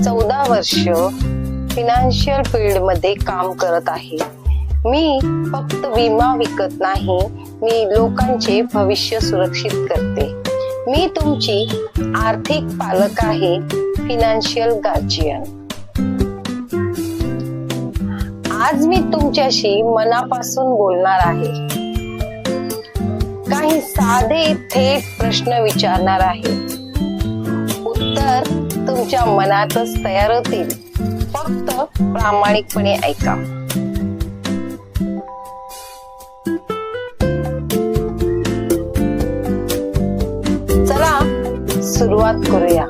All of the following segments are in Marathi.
14 वर्ष फिनान्शियल फील्ड मध्ये काम करत आहे. मी फक्त विमा विकत नाही, मी लोकांचे भविष्य सुरक्षित करते. मी तुमची आर्थिक पालक आहे, फिनान्शियल गार्जियन. आज मी तुमच्याशी मनापासून बोलणार आहे. काही साधे थेट प्रश्न विचारणार आहे. उत्तर तुमच्या मनातच तयार होतील. फक्त प्रामाणिकपणे ऐका. चला सुरुवात करूया.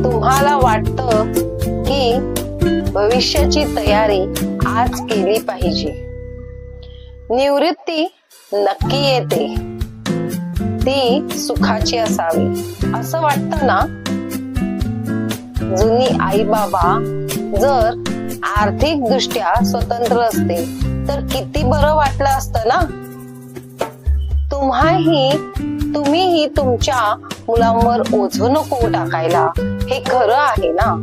तुम्हाला वाटतं की भविष्याची तयारी आज केली पाहिजे. निवृत्ती नक्की येते, ती सुखाची असावी असं वाटतं ना? जुनी आई बाबा जर आर्थिक दृष्ट्या स्वतंत्र असते तर किती बरं वाटलं असतं ना? तुम्हीही तुमच्या मुलांवर ओझं नको टाकायला, हे खरं आहे ना?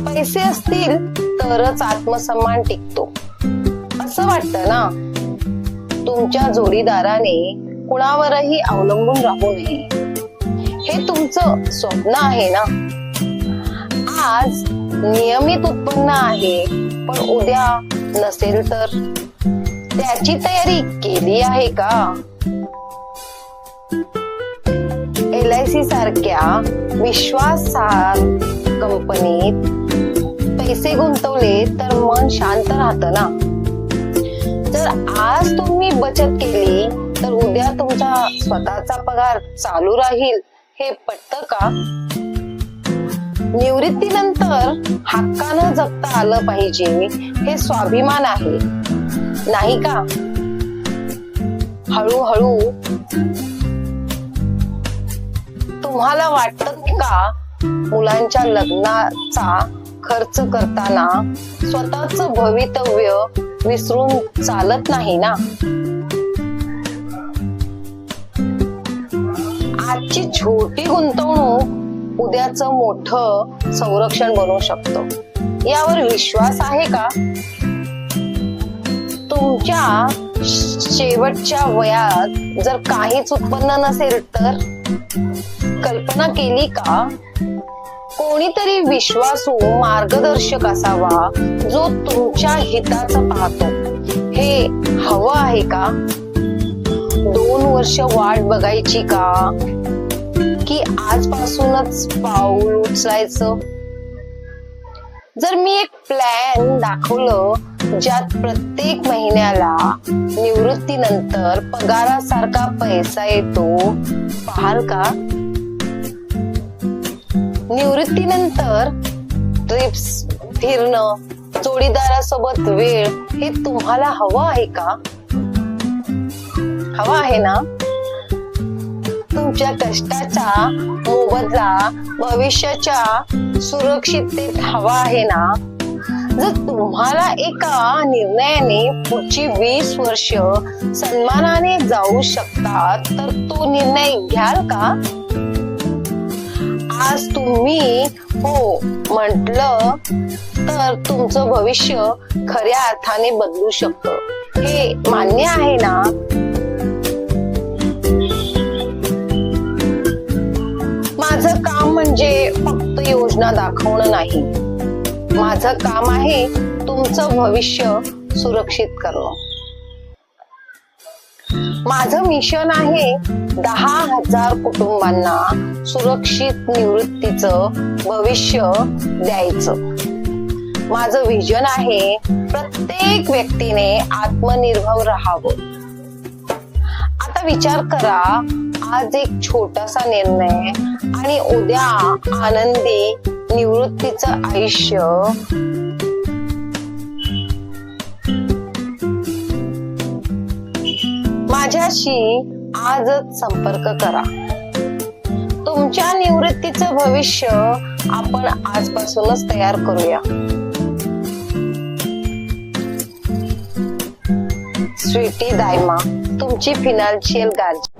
पैसे असतील तरच आत्मसन्मान टिकतो असं वाटतं ना? तुमच्या जोडीदाराने कुणावरही अवलंबून राहू नये, हे तुमचं स्वप्न आहे ना? आज नियमित उत्पन्न आहे, पण उद्या नसेल तर त्याची तयारी केली आहे का? LIC सारख्या विश्वासार्ह कंपनीत पैसे गुंतवले तर मन शांत राहतं ना? जर आज तुम्ही बचत केली तर उद्या तुमचा स्वतःचा पगार चालू राहील, हे पटतं का? निवृत्तीनंतर हक्कानं जगता आलं पाहिजे, हे स्वाभिमान आहे, नाही का? हळूहळू तुम्हाला वाटतं का मुलांच्या लग्नाचा खर्च करताना स्वतःच भवितव्य विसरून चालत नाही ना? आजची छोटी गुंतवणूक उद्याचं मोठं संरक्षण बनवू शकतो. यावर विश्वास आहे का? तुमच्या शेवटच्या वयात जर काहीच उत्पन्न नसेल तर कल्पना केली का? कोणीतरी विश्वासू मार्गदर्शक असावा जो तुमच्या हिताचं पाहतो, हे हवं आहे का? 2 वर्ष वाट बघायची का, की आजपासूनच पाऊल उचलायचं? जर मी एक प्लॅन दाखवलं ज्यात प्रत्येक महिन्याला निवृत्तीनंतर पगारासारखा पैसा येतो, पाहाल का? निवृत्तीनंतर ट्रिप्स, फिरणं, जोडीदारासोबत वेळ, हे तुम्हाला हवं आहे का? हवं आहे ना? तुमच्या कष्टाचा मोबदला भविष्याच्या सुरक्षिततेत हवा आहे ना? जर तुम्हाला एका निर्णयाने पुढची 20 वर्ष सन्मानाने जाऊ शकतात तर तो निर्णय घ्याल का? आज तुम्ही हो म्हटलं तर तुमचं भविष्य खऱ्या अर्थाने बदलू शकतं, हे मान्य आहे ना? माझं काम म्हणजे फक्त योजना दाखवणं नाही. माझं काम आहे तुमचं भविष्य सुरक्षित करणं. माझं मिशन आहे 10,000 कुटुंबांना सुरक्षित निवृत्तीचं भविष्य द्यायचं. माझं विजन आहे प्रत्येक व्यक्तीने आत्मनिर्भर राहावं. आता विचार करा, आज एक छोटासा निर्णय आणि उद्या आनंदी निवृत्तीचं आयुष्य. माझ्याशी आजच संपर्क करा. तुमच्या निवृत्तीचं भविष्य आपण आजपासूनच तयार करूया. स्वीटी दायमा, तुमची फिनान्शियल गार्जियन.